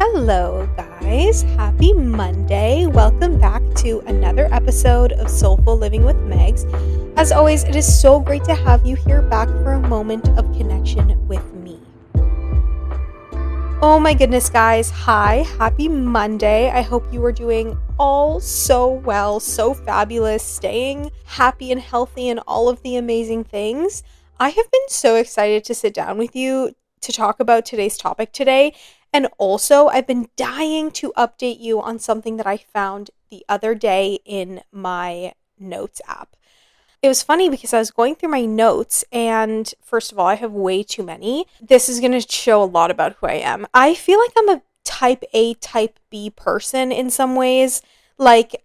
Hello, guys. Happy Monday. Welcome back to another episode of Soulful Living with Megs. As always, it is so great to have you here back for a moment of connection with me. Oh my goodness, guys. Hi. Happy Monday. I hope you are doing all so well, so fabulous, staying happy and healthy and all of the amazing things. I have been so excited to sit down with you to talk about today's topic today. And also, I've been dying to update you on something that I found the other day in my notes app. It was funny because I was going through my notes, and first of all, I have way too many. This is going to show a lot about who I am. I feel like I'm a type A, type B person in some ways. Like,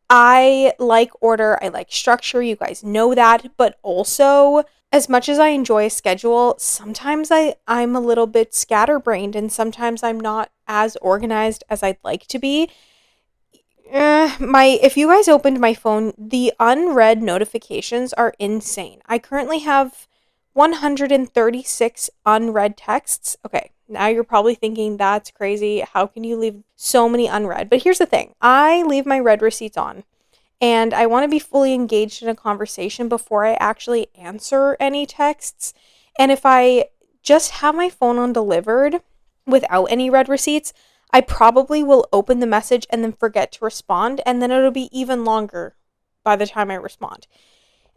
I like order, I like structure, you guys know that, but also, as much as I enjoy a schedule, sometimes I'm a little bit scatterbrained, and sometimes I'm not as organized as I'd like to be. If you guys opened my phone, the unread notifications are insane. I currently have 136 unread texts. Okay, now you're probably thinking that's crazy. How can you leave so many unread? But here's the thing. I leave my read receipts on, and I want to be fully engaged in a conversation before I actually answer any texts. And if I just have my phone on delivered without any read receipts, I probably will open the message and then forget to respond, and then it'll be even longer by the time I respond.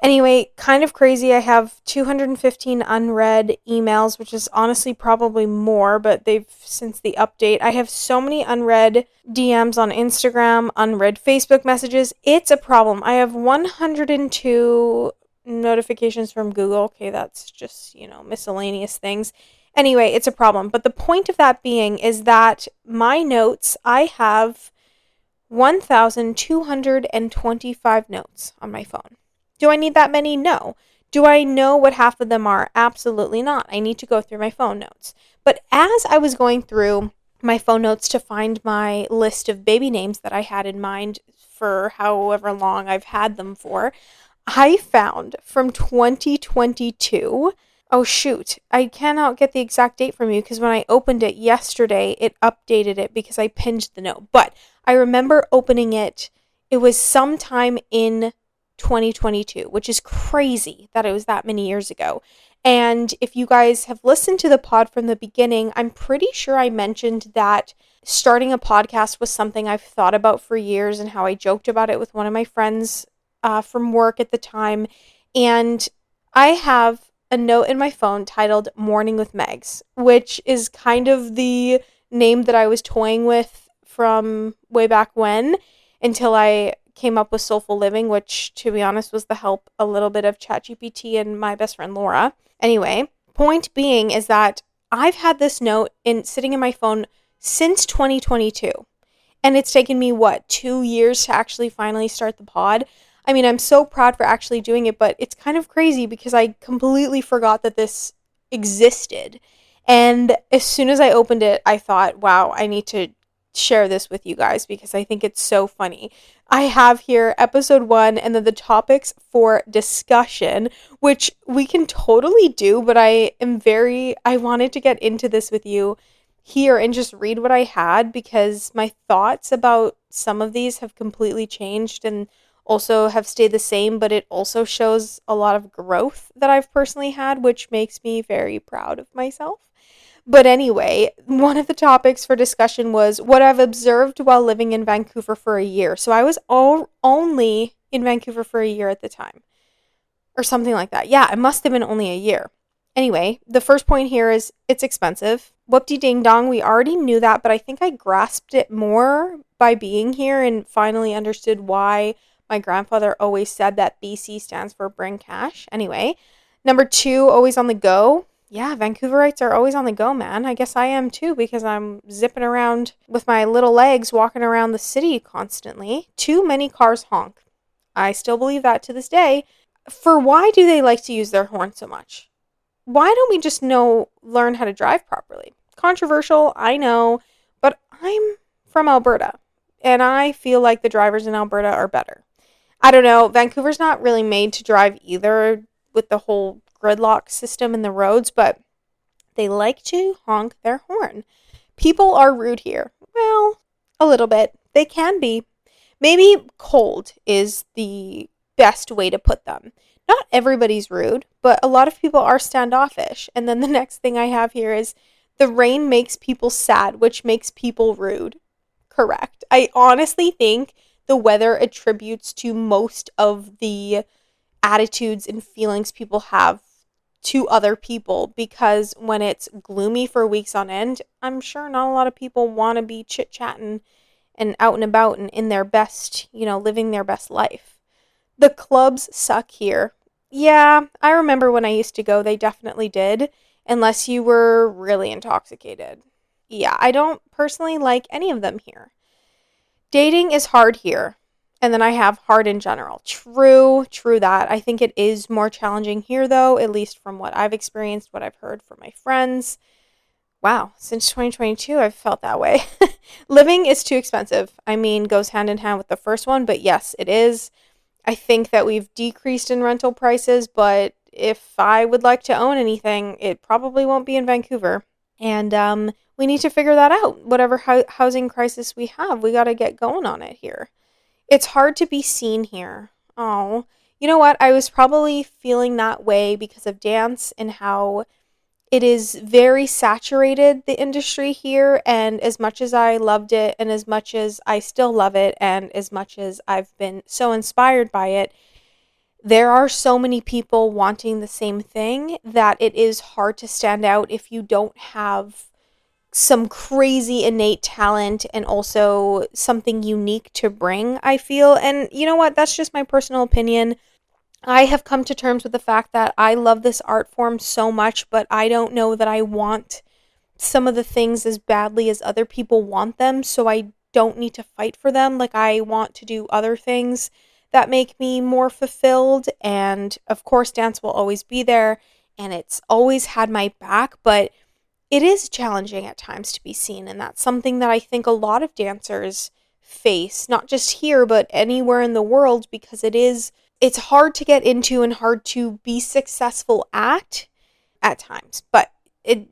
Anyway, kind of crazy. I have 215 unread emails, which is honestly probably more, but they've since the update. I have so many unread DMs on Instagram, unread Facebook messages. It's a problem. I have 102 notifications from Google. Okay, that's just, miscellaneous things. Anyway, it's a problem. But the point of that being is that my notes, I have 1,225 notes on my phone. Do I need that many? No. Do I know what half of them are? Absolutely not. I need to go through my phone notes. But as I was going through my phone notes to find my list of baby names that I had in mind for however long I've had them for, I found from 2022. Oh shoot, I cannot get the exact date from you because when I opened it yesterday, it updated it because I pinned the note. But I remember opening it, it was sometime in 2022, which is crazy that it was that many years ago. And if you guys have listened to the pod from the beginning, I'm pretty sure I mentioned that starting a podcast was something I've thought about for years and how I joked about it with one of my friends from work at the time. And I have a note in my phone titled Morning with Megs, which is kind of the name that I was toying with from way back when until I came up with Soulful Living, which to be honest was the help a little bit of ChatGPT and my best friend Laura. Anyway, point being is that I've had this note sitting in my phone since 2022. And it's taken me 2 years to actually finally start the pod. I mean, I'm so proud for actually doing it, but it's kind of crazy because I completely forgot that this existed. And as soon as I opened it, I thought, wow, I need to share this with you guys because I think it's so funny. I have here episode 1 and then the topics for discussion, which we can totally do, but I wanted to get into this with you here and just read what I had because my thoughts about some of these have completely changed and also have stayed the same, but it also shows a lot of growth that I've personally had, which makes me very proud of myself. But anyway, one of the topics for discussion was what I've observed while living in Vancouver for a year. So I was only in Vancouver for a year at the time, or something like that. Yeah, it must have been only a year. Anyway, the first point here is it's expensive. Whoop-de ding dong, we already knew that, but I think I grasped it more by being here and finally understood why my grandfather always said that BC stands for bring cash. Anyway, number 2, always on the go. Yeah, Vancouverites are always on the go, man. I guess I am too because I'm zipping around with my little legs walking around the city constantly. Too many cars honk. I still believe that to this day. For why do they like to use their horn so much? Why don't we just learn how to drive properly? Controversial, I know, but I'm from Alberta and I feel like the drivers in Alberta are better. I don't know. Vancouver's not really made to drive either with the whole gridlock system in the roads, but they like to honk their horn. People are rude here. Well, a little bit. They can be. Maybe cold is the best way to put them. Not everybody's rude, but a lot of people are standoffish. And then the next thing I have here is the rain makes people sad, which makes people rude. Correct. I honestly think the weather attributes to most of the attitudes and feelings people have to other people, because when it's gloomy for weeks on end, I'm sure not a lot of people want to be chit chatting and out and about and in their best, living their best life. The clubs suck here. Yeah, I remember when I used to go, they definitely did, unless you were really intoxicated. Yeah, I don't personally like any of them here. Dating is hard here. And then I have hard in general. True that. I think it is more challenging here, though, at least from what I've experienced, what I've heard from my friends. Wow, since 2022, I've felt that way. Living is too expensive. I mean, goes hand in hand with the first one, but yes, it is. I think that we've decreased in rental prices, but if I would like to own anything, it probably won't be in Vancouver. And we need to figure that out. Whatever housing crisis we have, we got to get going on it here. It's hard to be seen here. Oh, you know what? I was probably feeling that way because of dance and how it is very saturated, the industry here. And as much as I loved it, and as much as I still love it, and as much as I've been so inspired by it, there are so many people wanting the same thing that it is hard to stand out if you don't have some crazy innate talent and also something unique to bring, I feel. And you know what? That's just my personal opinion. I have come to terms with the fact that I love this art form so much, but I don't know that I want some of the things as badly as other people want them, so I don't need to fight for them. Like, I want to do other things that make me more fulfilled, and of course, dance will always be there, and it's always had my back, but it is challenging at times to be seen, and that's something that I think a lot of dancers face, not just here, but anywhere in the world, because it's hard to get into and hard to be successful at times. But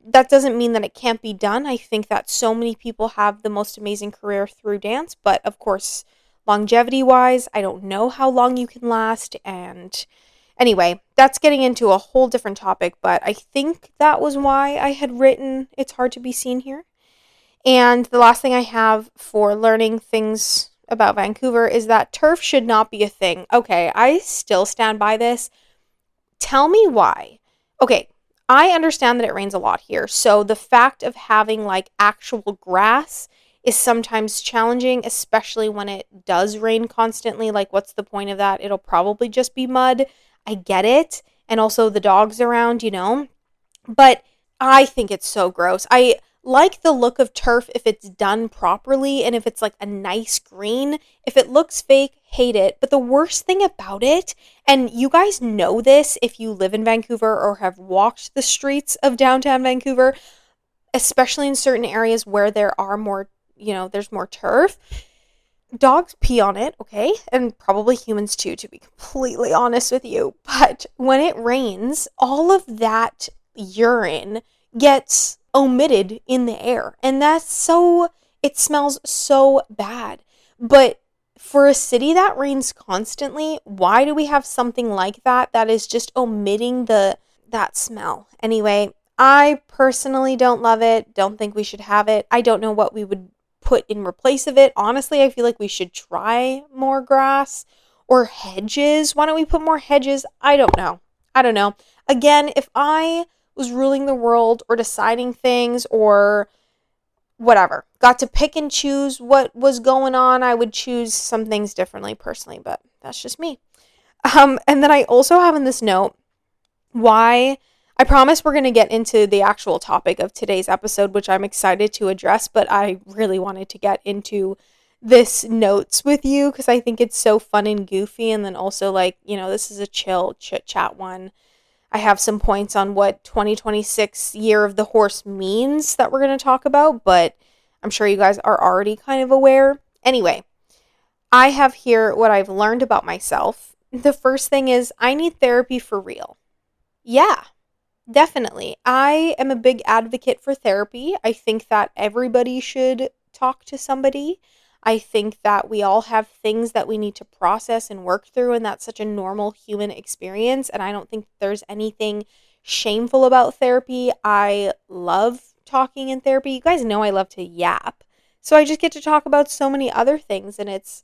that doesn't mean that it can't be done. I think that so many people have the most amazing career through dance, but of course, longevity wise, I don't know how long you can last. And anyway, that's getting into a whole different topic, but I think that was why I had written It's Hard to Be Seen Here. And the last thing I have for learning things about Vancouver is that turf should not be a thing. Okay, I still stand by this. Tell me why. Okay, I understand that it rains a lot here. So the fact of having like actual grass is sometimes challenging, especially when it does rain constantly. Like, what's the point of that? It'll probably just be mud. I get it. And also the dogs around. But I think it's so gross. I like the look of turf if it's done properly and if it's like a nice green. If it looks fake, hate it. But the worst thing about it, and you guys know this if you live in Vancouver or have walked the streets of downtown Vancouver, especially in certain areas where there are more, there's more turf. Dogs pee on it, okay? And probably humans too, to be completely honest with you. But when it rains, all of that urine gets omitted in the air. And it smells so bad. But for a city that rains constantly, why do we have something like that is just omitting that smell? Anyway, I personally don't love it. Don't think we should have it. I don't know what we would put in replace of it. Honestly, I feel like we should try more grass or hedges. Why don't we put more hedges? I don't know. Again, if I was ruling the world or deciding things or whatever, got to pick and choose what was going on, I would choose some things differently personally, but that's just me. And then I also have in this note why I promise we're going to get into the actual topic of today's episode, which I'm excited to address, but I really wanted to get into this notes with you because I think it's so fun and goofy. And then also this is a chill chit chat one. I have some points on what 2026 year of the horse means that we're going to talk about, but I'm sure you guys are already kind of aware. Anyway, I have here what I've learned about myself. The first thing is I need therapy for real. Yeah. Definitely. I am a big advocate for therapy. I think that everybody should talk to somebody. I think that we all have things that we need to process and work through, and that's such a normal human experience. And I don't think there's anything shameful about therapy. I love talking in therapy. You guys know I love to yap. So I just get to talk about so many other things, and it's,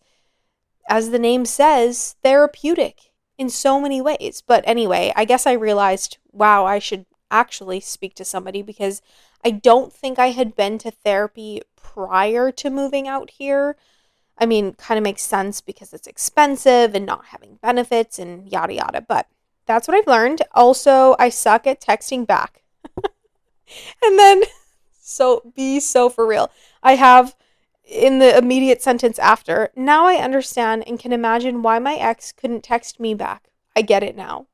as the name says, therapeutic in so many ways. But anyway, I guess I realized, wow, I should actually speak to somebody because I don't think I had been to therapy prior to moving out here. I mean, kind of makes sense because it's expensive and not having benefits and yada yada. But that's what I've learned. Also, I suck at texting back. And then, so be so for real. I have in the immediate sentence after, now I understand and can imagine why my ex couldn't text me back. I get it now.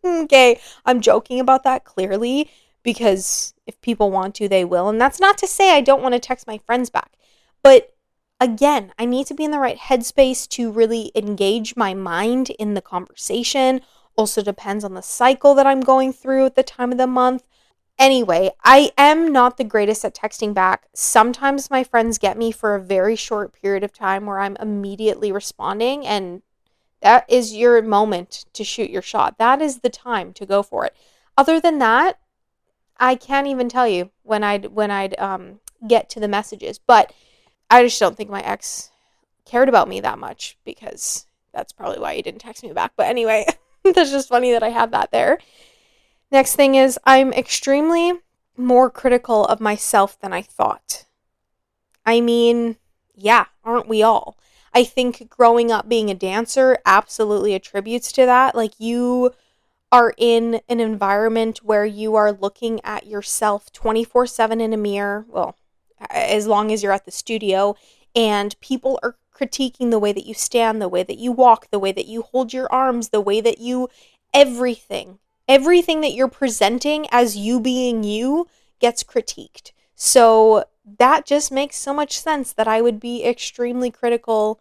Okay, I'm joking about that clearly because if people want to, they will. And that's not to say I don't want to text my friends back. But again, I need to be in the right headspace to really engage my mind in the conversation. Also depends on the cycle that I'm going through at the time of the month. Anyway, I am not the greatest at texting back. Sometimes my friends get me for a very short period of time where I'm immediately responding, and that is your moment to shoot your shot. That is the time to go for it. Other than that, I can't even tell you when I'd get to the messages. But I just don't think my ex cared about me that much because that's probably why he didn't text me back. But anyway, that's just funny that I have that there. Next thing is I'm extremely more critical of myself than I thought. I mean, yeah, aren't we all? I think growing up being a dancer absolutely attributes to that. Like, you are in an environment where you are looking at yourself 24/7 in a mirror. Well, as long as you're at the studio, and people are critiquing the way that you stand, the way that you walk, the way that you hold your arms, the way that you, everything, everything that you're presenting as you being you gets critiqued. So that just makes so much sense that I would be extremely critical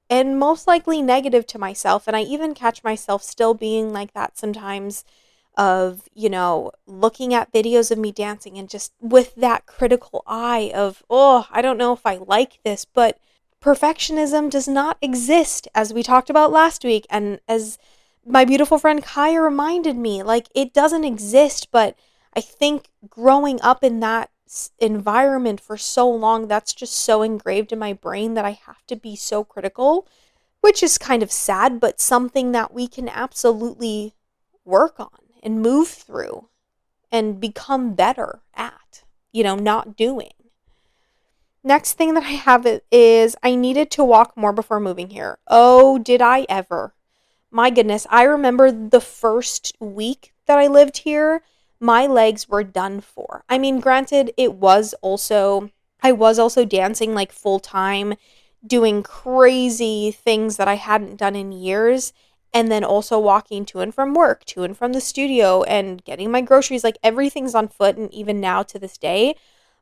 and most likely negative to myself. And I even catch myself still being like that sometimes, of, looking at videos of me dancing and just with that critical eye of, oh, I don't know if I like this. But perfectionism does not exist, as we talked about last week. And as my beautiful friend Kaya reminded me, like, it doesn't exist. But I think growing up in that environment for so long, that's just so engraved in my brain that I have to be so critical, which is kind of sad, but something that we can absolutely work on and move through and become better at, not doing. Next thing that I have is I needed to walk more before moving here. Oh, did I ever? My goodness, I remember the first week that I lived here, my legs were done for. I mean, granted, I was also dancing like full time, doing crazy things that I hadn't done in years, and then also walking to and from work, to and from the studio, and getting my groceries. Like, everything's on foot, and even now to this day.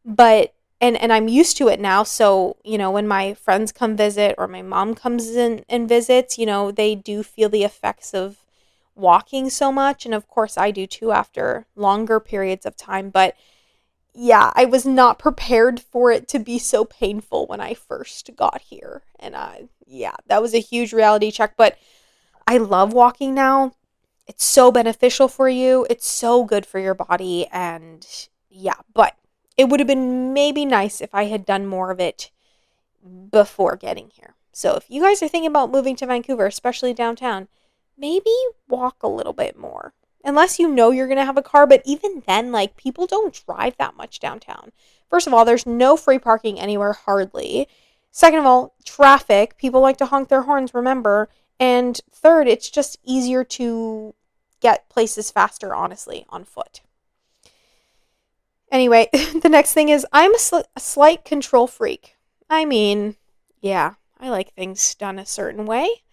But and I'm used to it now. So, when my friends come visit or my mom comes in and visits, they do feel the effects of walking so much. And of course, I do too after longer periods of time. But yeah, I was not prepared for it to be so painful when I first got here. And yeah, that was a huge reality check. But I love walking now. It's so beneficial for you. It's so good for your body. And yeah, but it would have been maybe nice if I had done more of it before getting here. So if you guys are thinking about moving to Vancouver, especially downtown, maybe walk a little bit more. Unless you're going to have a car, but even then, like, people don't drive that much downtown. First of all, there's no free parking anywhere, hardly. Second of all, traffic. People like to honk their horns, remember. And third, it's just easier to get places faster, honestly, on foot. Anyway, the next thing is I'm a slight control freak. I mean, yeah, I like things done a certain way.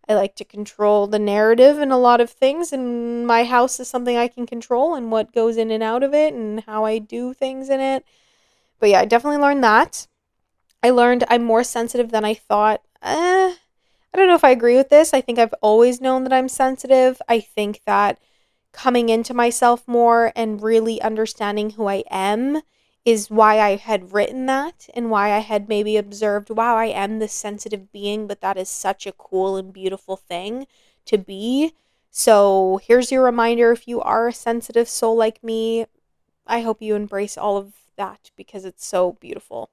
I like to control the narrative in a lot of things, and my house is something I can control, and what goes in and out of it, and how I do things in it. But yeah, I definitely learned that. I learned I'm more sensitive than I thought. I don't know if I agree with this. I think I've always known that I'm sensitive. I think that coming into myself more and really understanding who I am is why I had written that and why I had maybe observed, wow, I am this sensitive being, but that is such a cool and beautiful thing to be. So here's your reminder, if you are a sensitive soul like me, I hope you embrace all of that because it's so beautiful.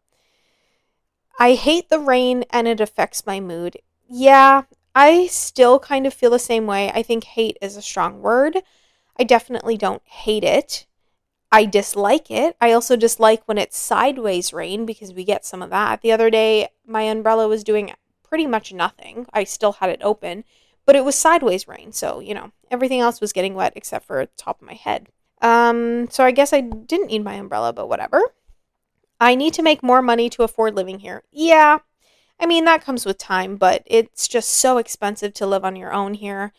I hate the rain and it affects my mood. Yeah, I still kind of feel the same way. I think hate is a strong word. I definitely don't hate it. I dislike it. I also dislike when it's sideways rain because we get some of that. The other day, my umbrella was doing pretty much nothing. I still had it open, but it was sideways rain. So, everything else was getting wet except for the top of my head. So I guess I didn't need my umbrella, but whatever. I need to make more money to afford living here. Yeah, I mean, that comes with time, but it's just so expensive to live on your own here.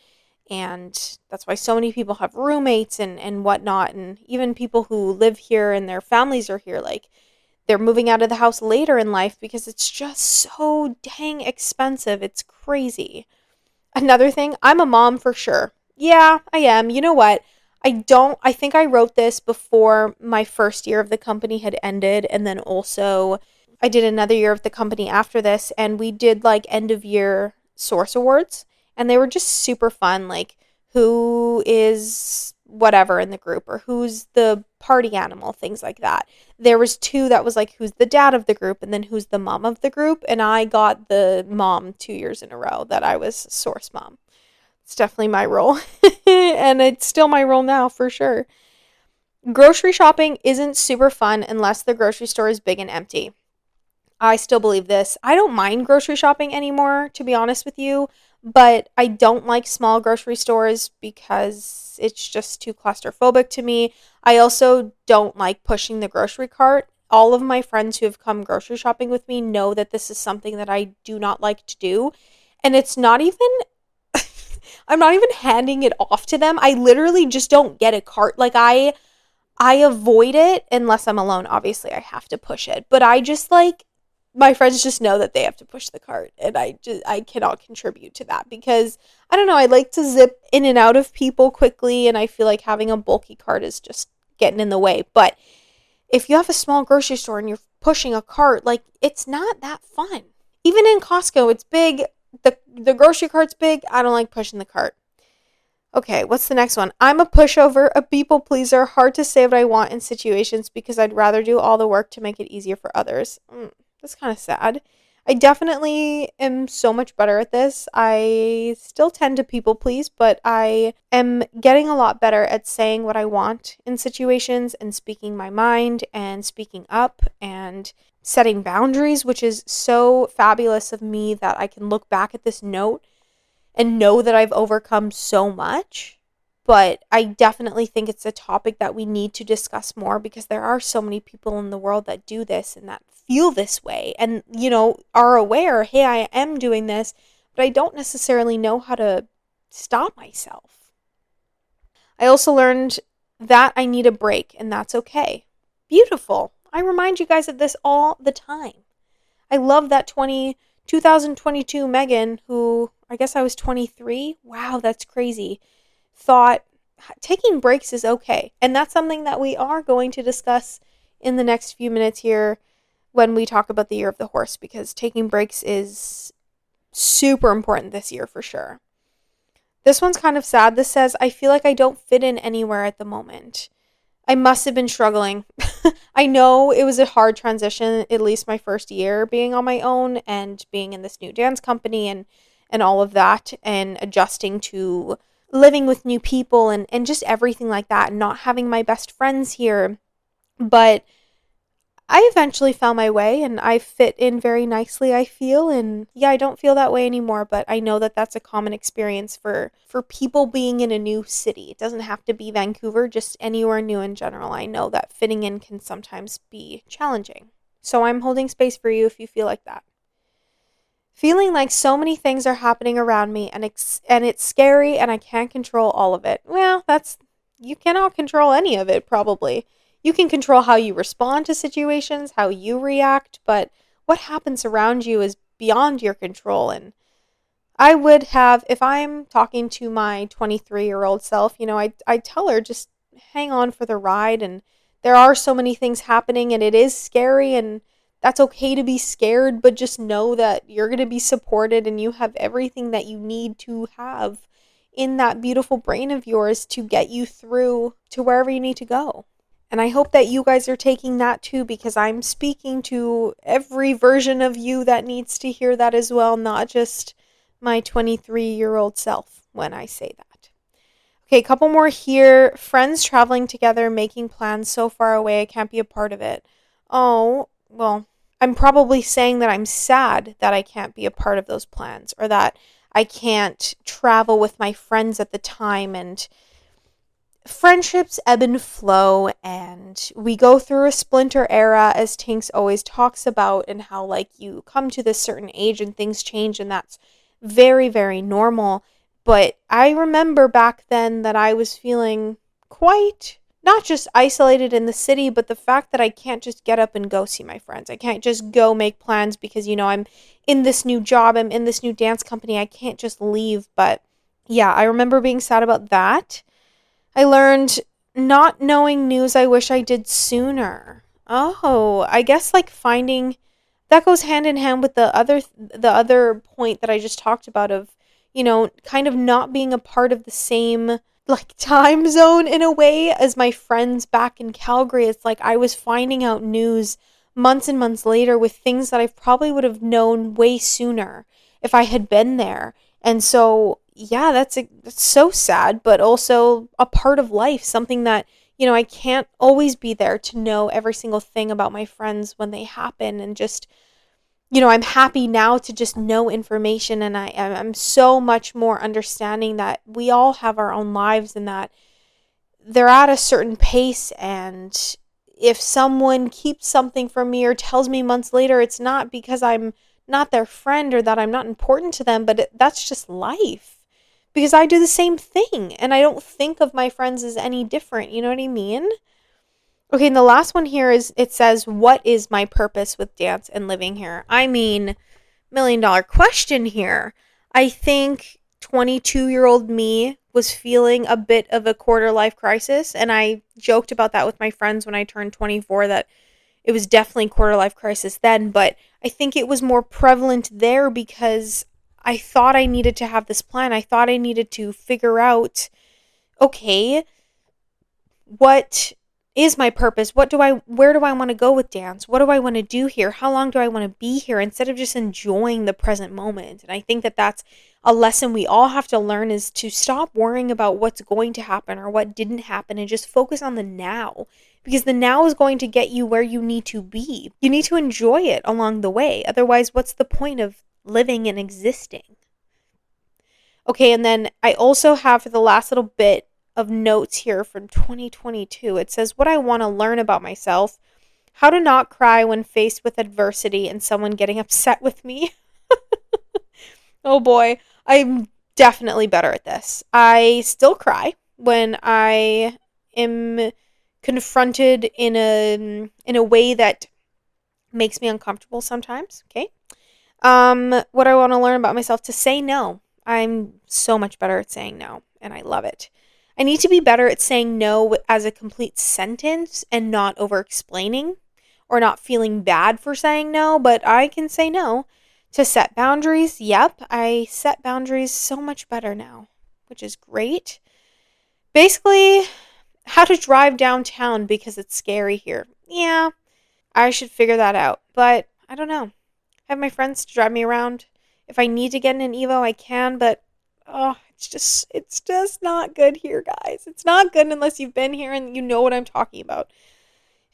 And that's why so many people have roommates and whatnot. And even people who live here and their families are here, like they're moving out of the house later in life because it's just so dang expensive. It's crazy. Another thing, I'm a mom for sure. Yeah, I am. You know what? I think I wrote this before my first year of the company had ended. And then also, I did another year of the company after this. And we did like end of year source awards. And they were just super fun. Like, who is whatever in the group or who's the party animal, things like that. There was two that was like, who's the dad of the group and then who's the mom of the group. And I got the mom 2 years in a row that I was source mom. It's definitely my role. And it's still my role now for sure. Grocery shopping isn't super fun unless the grocery store is big and empty. I still believe this. I don't mind grocery shopping anymore, to be honest with you, but I don't like small grocery stores because it's just too claustrophobic to me. I also don't like pushing the grocery cart. All of my friends who have come grocery shopping with me know that this is something that I do not like to do. And it's not even I'm not even handing it off to them. I literally just don't get a cart. Like I avoid it unless I'm alone. Obviously, I have to push it. But I just like my friends just know that they have to push the cart and I cannot contribute to that because I don't know, I like to zip in and out of people quickly and I feel like having a bulky cart is just getting in the way. But if you have a small grocery store and you're pushing a cart, like it's not that fun. Even in Costco, it's big. The grocery cart's big. I don't like pushing the cart. Okay, what's the next one? I'm a pushover, a people pleaser, hard to say what I want in situations because I'd rather do all the work to make it easier for others. That's kind of sad. I definitely am so much better at this. I still tend to people please, but I am getting a lot better at saying what I want in situations and speaking my mind and speaking up and setting boundaries, which is so fabulous of me that I can look back at this note and know that I've overcome so much. But I definitely think it's a topic that we need to discuss more because there are so many people in the world that do this and that feel this way and, are aware, hey, I am doing this, but I don't necessarily know how to stop myself. I also learned that I need a break and that's okay. Beautiful. I remind you guys of this all the time. I love that 2022 Megan, who I guess I was 23. Wow, that's crazy. Thought taking breaks is okay. And that's something that we are going to discuss in the next few minutes here when we talk about the year of the horse, because taking breaks is super important this year for sure. This one's kind of sad. This says, I feel like I don't fit in anywhere at the moment. I must have been struggling. I know it was a hard transition, at least my first year being on my own and being in this new dance company and all of that and adjusting to living with new people and just everything like that and not having my best friends here. But I eventually found my way and I fit in very nicely, I feel. And yeah, I don't feel that way anymore, but I know that that's a common experience for people being in a new city. It doesn't have to be Vancouver, just anywhere new in general. I know that fitting in can sometimes be challenging. So I'm holding space for you if you feel like that. Feeling like so many things are happening around me and it's scary and I can't control all of it. Well, you cannot control any of it probably. You can control how you respond to situations, how you react, but what happens around you is beyond your control and I would have, if I'm talking to my 23-year-old self, I tell her just hang on for the ride. And there are so many things happening and it is scary, and that's okay to be scared, but just know that you're going to be supported and you have everything that you need to have in that beautiful brain of yours to get you through to wherever you need to go. And I hope that you guys are taking that too, because I'm speaking to every version of you that needs to hear that as well, not just my 23-year-old self when I say that. Okay, a couple more here. Friends traveling together, making plans so far away, I can't be a part of it. Oh, well, I'm probably saying that I'm sad that I can't be a part of those plans, or that I can't travel with my friends at the time. And friendships ebb and flow, and we go through a splinter era, as Tinks always talks about, and how like you come to this certain age and things change, and that's very, very normal. But I remember back then that I was feeling quite not just isolated in the city, but the fact that I can't just get up and go see my friends. I can't just go make plans because, I'm in this new job, I'm in this new dance company. I can't just leave. But yeah, I remember being sad about that. I learned not knowing news I wish I did sooner. Oh, I guess like finding that goes hand in hand with the other point that I just talked about of, kind of not being a part of the same like time zone in a way as my friends back in Calgary. It's like I was finding out news months and months later with things that I probably would have known way sooner if I had been there. And so, yeah, that's so sad, but also a part of life, something that, I can't always be there to know every single thing about my friends when they happen. And just, I'm happy now to just know information, and I'm so much more understanding that we all have our own lives and that they're at a certain pace. And if someone keeps something from me or tells me months later, it's not because I'm not their friend or that I'm not important to them, but that's just life. Because I do the same thing and I don't think of my friends as any different. You know what I mean? Okay, and the last one here is it says, what is my purpose with dance and living here? I mean, $1 million question here. I think 22-year-old me was feeling a bit of a quarter life crisis. And I joked about that with my friends when I turned 24, that it was definitely quarter life crisis then. But I think it was more prevalent there because I thought I needed to have this plan. I thought I needed to figure out, okay, what is my purpose? Where do I want to go with dance? What do I want to do here? How long do I want to be here, instead of just enjoying the present moment? And I think that that's a lesson we all have to learn, is to stop worrying about what's going to happen or what didn't happen and just focus on the now, because the now is going to get you where you need to be. You need to enjoy it along the way. Otherwise, what's the point of living and existing? Okay, and then I also have, for the last little bit of notes here from 2022, it says what I want to learn about myself, how to not cry when faced with adversity and someone getting upset with me. Oh boy, I'm definitely better at this. I still cry when I am confronted in a way that makes me uncomfortable sometimes, okay? What I want to learn about myself, to say no. I'm so much better at saying no, and I love it. I need to be better at saying no as a complete sentence and not over explaining or not feeling bad for saying no, but I can say no. To set boundaries, yep, I set boundaries so much better now, which is great. Basically, how to drive downtown because it's scary here. Yeah, I should figure that out, but I don't know. I have my friends to drive me around. If I need to get in an Evo, I can, but it's just not good here, guys. It's not good unless you've been here and you know what I'm talking about.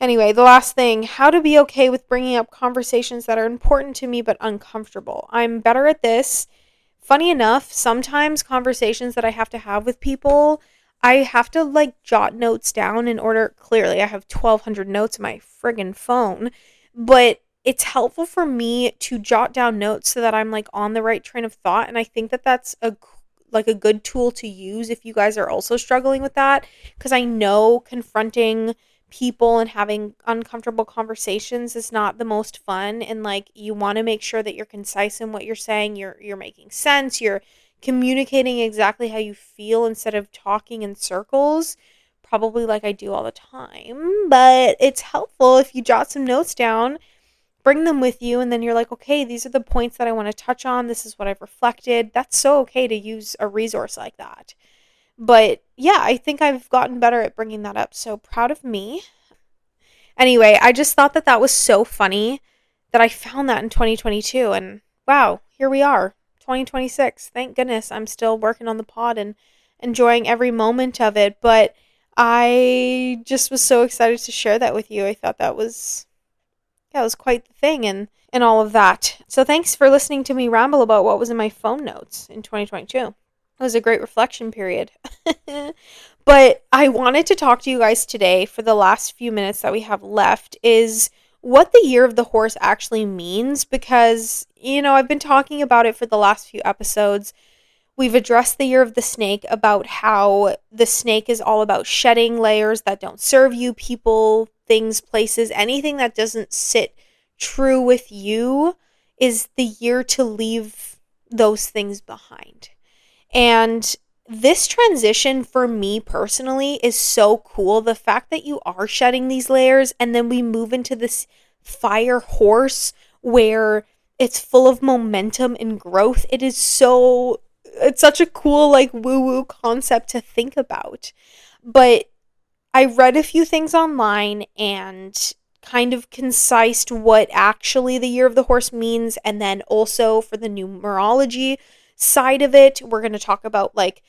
Anyway, the last thing, how to be okay with bringing up conversations that are important to me but uncomfortable. I'm better at this. Funny enough, sometimes conversations that I have to have with people, I have to like jot notes down in order. Clearly, I have 1,200 notes in my friggin' phone, but it's helpful for me to jot down notes so that I'm like on the right train of thought. And I think that that's a good tool to use if you guys are also struggling with that, because I know confronting people and having uncomfortable conversations is not the most fun, and like you want to make sure that you're concise in what you're saying, you're making sense, you're communicating exactly how you feel instead of talking in circles, probably like I do all the time. But it's helpful if you jot some notes down, bring them with you, and then you're like, okay, these are the points that I want to touch on, this is what I've reflected. That's so okay to use a resource like that. But yeah, I think I've gotten better at bringing that up. So proud of me. Anyway, I just thought that that was so funny that I found that in 2022. And wow, here we are, 2026. Thank goodness I'm still working on the pod and enjoying every moment of it. But I just was so excited to share that with you. I thought that was, yeah, it was quite the thing, and all of that. So thanks for listening to me ramble about what was in my phone notes in 2022. It was a great reflection period. But I wanted to talk to you guys today for the last few minutes that we have left is what the year of the horse actually means, because, I've been talking about it for the last few episodes. We've addressed the year of the snake, about how the snake is all about shedding layers that don't serve you, people, things, places, anything that doesn't sit true with you is the year to leave those things behind. And this transition for me personally is so cool. The fact that you are shedding these layers and then we move into this fire horse where it's full of momentum and growth. It's such a cool, like, woo-woo concept to think about. But I read a few things online and kind of concised what actually the year of the horse means. And then also for the numerology side of it, we're going to talk about like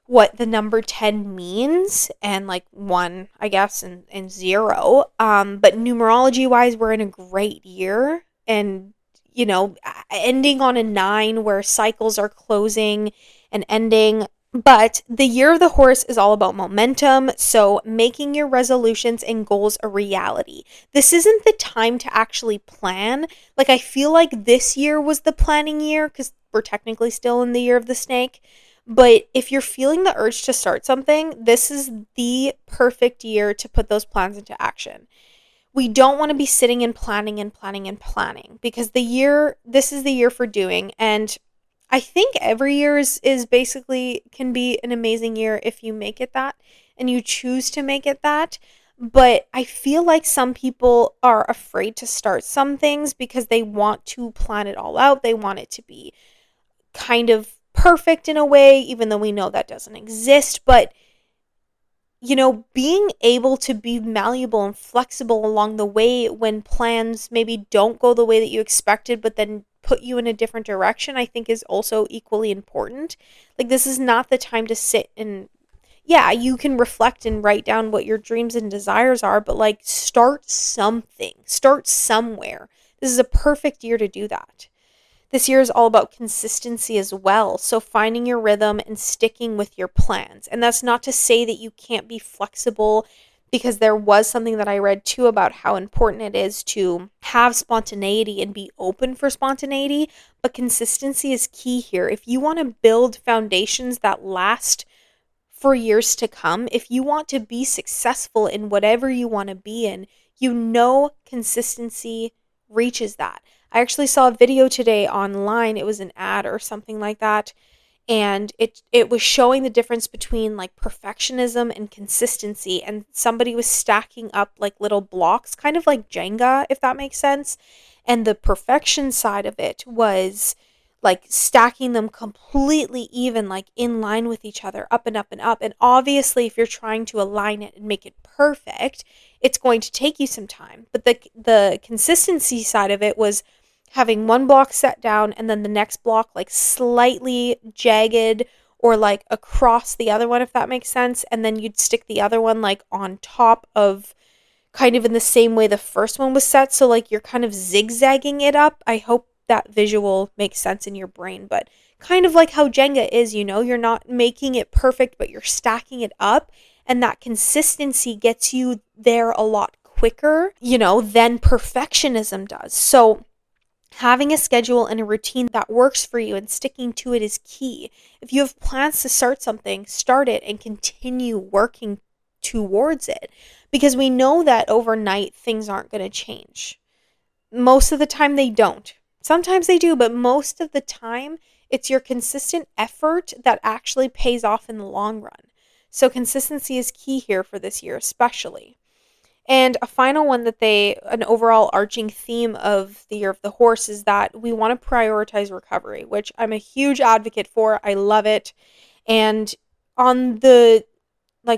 what the number 10 means, and like 1, I guess, and 0. But numerology wise, we're in a great year, and ending on a 9 where cycles are closing and ending. But the year of the horse is all about momentum, so making your resolutions and goals a reality. This isn't the time to actually plan. Like, I feel like this year was the planning year because we're technically still in the year of the snake. But if you're feeling the urge to start something, this is the perfect year to put those plans into action. We don't want to be sitting and planning and planning and planning, because this is the year for doing. And I think every year is basically can be an amazing year if you make it that and you choose to make it that. But I feel like some people are afraid to start some things because they want to plan it all out. They want it to be kind of perfect in a way, even though we know that doesn't exist. But being able to be malleable and flexible along the way when plans maybe don't go the way that you expected, but then put you in a different direction, I think is also equally important. Like, this is not the time to sit and, yeah, you can reflect and write down what your dreams and desires are, but like, start something, start somewhere. This is a perfect year to do that. This year is all about consistency as well. So finding your rhythm and sticking with your plans. And that's not to say that you can't be flexible, because there was something that I read too about how important it is to have spontaneity and be open for spontaneity. But consistency is key here. If you want to build foundations that last for years to come, if you want to be successful in whatever you want to be in, consistency reaches that. I actually saw a video today online. It was an ad or something like that. And it was showing the difference between like perfectionism and consistency. And somebody was stacking up like little blocks, kind of like Jenga, if that makes sense. And the perfection side of it was like stacking them completely even, like in line with each other, up and up and up. And obviously, if you're trying to align it and make it perfect, it's going to take you some time. But the consistency side of it was having one block set down and then the next block like slightly jagged or like across the other one, if that makes sense. And then you'd stick the other one like on top of, kind of in the same way the first one was set. So like you're kind of zigzagging it up. I hope that visual makes sense in your brain, but kind of like how Jenga is, you're not making it perfect, but you're stacking it up. And that consistency gets you there a lot quicker, than perfectionism does. So having a schedule and a routine that works for you and sticking to it is key. If you have plans to start something, start it and continue working towards it, because we know that overnight things aren't going to change. Most of the time they don't. Sometimes they do, but most of the time it's your consistent effort that actually pays off in the long run. So consistency is key here for this year, especially. And a final one an overall arching theme of the year of the horse is that we want to prioritize recovery, which I'm a huge advocate for. I love it. And on the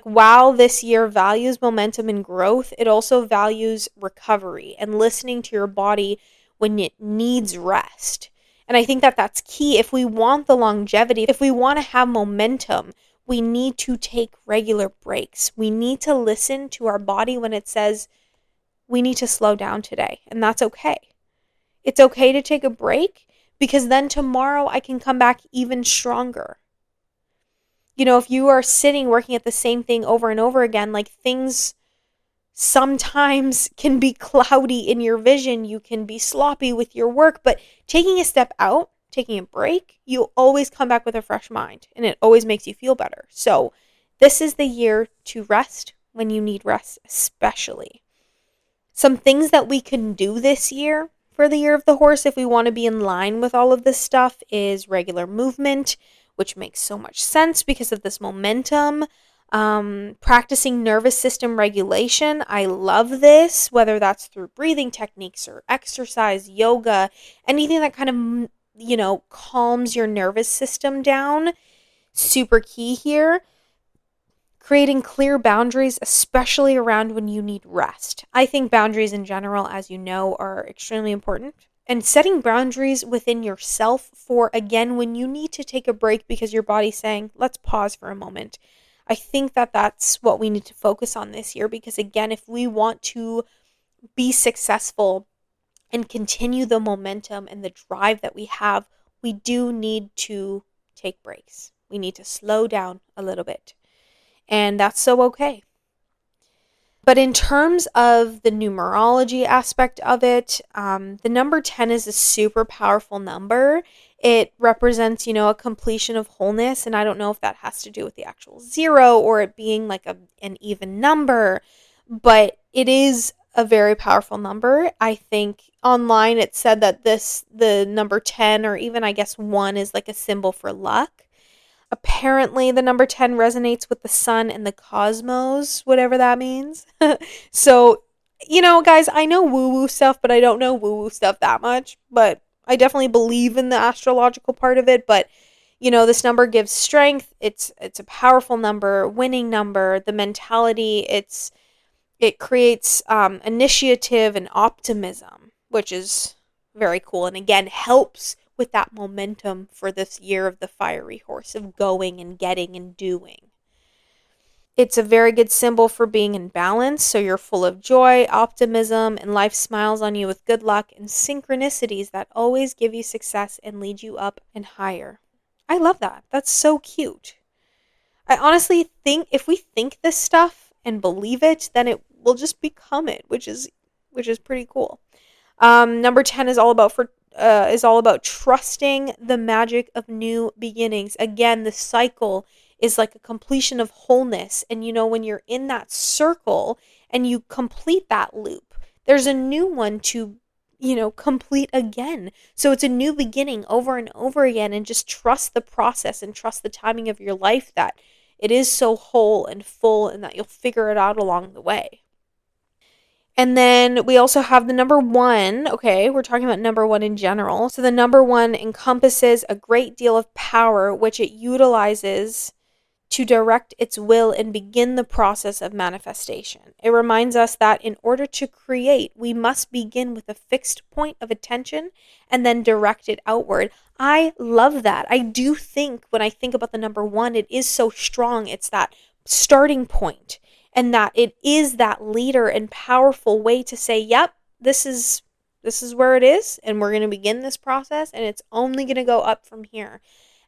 while this year values momentum and growth, it also values recovery and listening to your body when it needs rest. And I think that that's key. If we want the longevity, if we want to have momentum, we need to take regular breaks. We need to listen to our body when it says we need to slow down today, and that's okay. It's okay to take a break, because then tomorrow I can come back even stronger. If you are sitting working at the same thing over and over again, things sometimes can be cloudy in your vision. You can be sloppy with your work, but taking a step out, taking a break, you'll always come back with a fresh mind, and it always makes you feel better. So this is the year to rest when you need rest, especially. Some things that we can do this year for the year of the horse, if we want to be in line with all of this stuff, is regular movement, which makes so much sense because of this momentum. Practicing nervous system regulation. I love this, whether that's through breathing techniques or exercise, yoga, anything that kind of, calms your nervous system down. Super key here. Creating clear boundaries, especially around when you need rest. I think boundaries in general, as you know, are extremely important. And setting boundaries within yourself for, again, when you need to take a break because your body's saying, let's pause for a moment. I think that that's what we need to focus on this year, because, again, if we want to be successful and continue the momentum and the drive that we have, we do need to take breaks. We need to slow down a little bit. And that's so okay. But in terms of the numerology aspect of it, the number 10 is a super powerful number. It represents, a completion of wholeness. And I don't know if that has to do with the actual zero or it being an even number, but it is a very powerful number. I think online it said that the number 10, or even I guess 1, is like a symbol for luck. Apparently, the number 10 resonates with the sun and the cosmos, whatever that means. So, guys, I know woo-woo stuff, but I don't know woo-woo stuff that much. But I definitely believe in the astrological part of it. But, this number gives strength. It's a powerful number, winning number, the mentality. It creates initiative and optimism, which is very cool. And again, helps with that momentum for this year of the fiery horse, of going and getting and doing. It's a very good symbol for being in balance, so you're full of joy, optimism, and life smiles on you with good luck and synchronicities that always give you success and lead you up and higher. I love that. That's so cute. I honestly think if we think this stuff and believe it, then it will just become it, which is pretty cool. Number 10 is all about trusting the magic of new beginnings. Again, the cycle is like a completion of wholeness. And when you're in that circle and you complete that loop, there's a new one to, complete again. So it's a new beginning over and over again, and just trust the process and trust the timing of your life, that it is so whole and full and that you'll figure it out along the way. And then we also have the number 1. Okay, we're talking about number 1 in general. So the number 1 encompasses a great deal of power, which it utilizes to direct its will and begin the process of manifestation. It reminds us that in order to create, we must begin with a fixed point of attention and then direct it outward. I love that. I do think when I think about the number 1, it is so strong. It's that starting point. And that it is that leader and powerful way to say, yep, this is where it is, and we're going to begin this process, and it's only going to go up from here.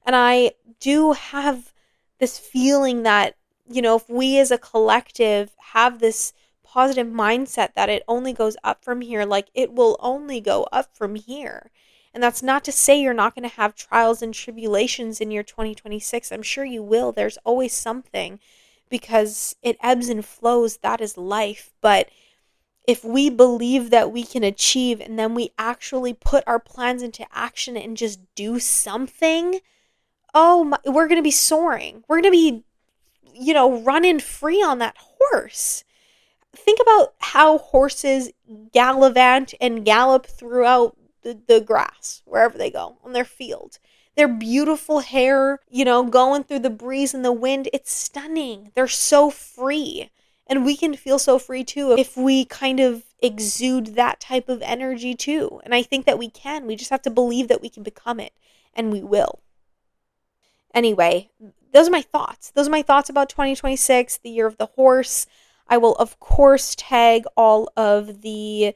And I do have this feeling that, if we as a collective have this positive mindset that it only goes up from here, it will only go up from here. And that's not to say you're not going to have trials and tribulations in your 2026. I'm sure you will. There's always something. because it ebbs and flows. That is life. But if we believe that we can achieve and then we actually put our plans into action and just do something, we're going to be soaring. We're going to be, running free on that horse. Think about how horses gallivant and gallop throughout the grass, wherever they go, on their field. Their beautiful hair, going through the breeze and the wind. It's stunning. They're so free. And we can feel so free too if we kind of exude that type of energy too. And I think that we can. We just have to believe that we can become it. And we will. Anyway, those are my thoughts. Those are my thoughts about 2026, the year of the horse. I will, of course, tag all of the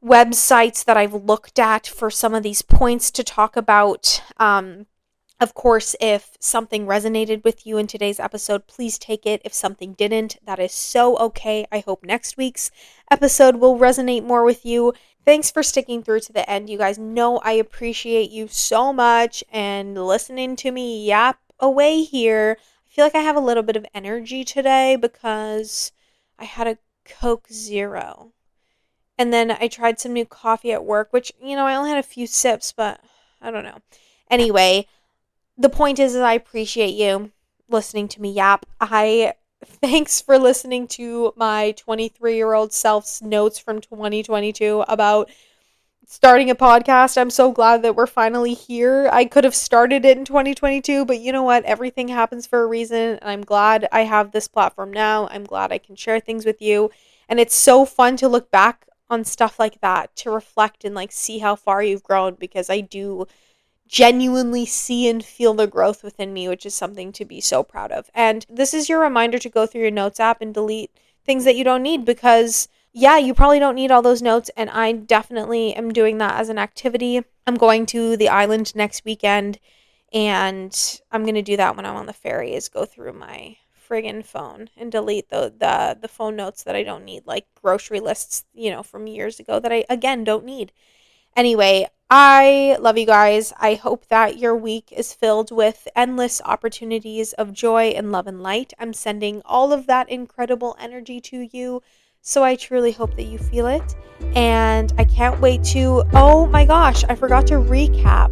websites that I've looked at for some of these points to talk about. Of course, if something resonated with you in today's episode, please take it. If something didn't, that is so okay. I hope next week's episode will resonate more with you. Thanks for sticking through to the end. You guys know I appreciate you so much and listening to me yap away here. I feel like I have a little bit of energy today because I had a Coke Zero. And then I tried some new coffee at work, which, I only had a few sips, but I don't know. Anyway, the point is I appreciate you listening to me yap. Thanks for listening to my 23-year-old self's notes from 2022 about starting a podcast. I'm so glad that we're finally here. I could have started it in 2022, but you know what? Everything happens for a reason, and I'm glad I have this platform now. I'm glad I can share things with you, and it's so fun to look back on stuff like that, to reflect and see how far you've grown, because I do genuinely see and feel the growth within me, which is something to be so proud of. And this is your reminder to go through your notes app and delete things that you don't need, because you probably don't need all those notes, and I definitely am doing that as an activity. I'm going to the island next weekend, and I'm going to do that when I'm on the ferry, is go through my friggin' phone and delete the phone notes that I don't need, like grocery lists, from years ago that I, again, don't need. Anyway, I love you guys. I hope that your week is filled with endless opportunities of joy and love and light. I'm sending all of that incredible energy to you. So I truly hope that you feel it. And I can't wait to, oh my gosh, I forgot to recap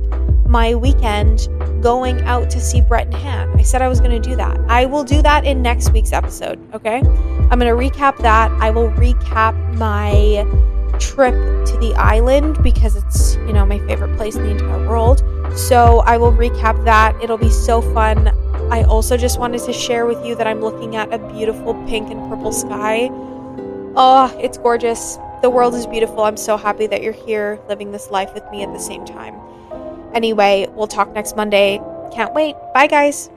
my weekend going out to see Brett and Han. I said I was going to do that. I will do that in next week's episode, okay? I'm going to recap that. I will recap my trip to the island because it's, my favorite place in the entire world. So I will recap that. It'll be so fun. I also just wanted to share with you that I'm looking at a beautiful pink and purple sky. Oh, it's gorgeous. The world is beautiful. I'm so happy that you're here living this life with me at the same time. Anyway, we'll talk next Monday. Can't wait. Bye, guys.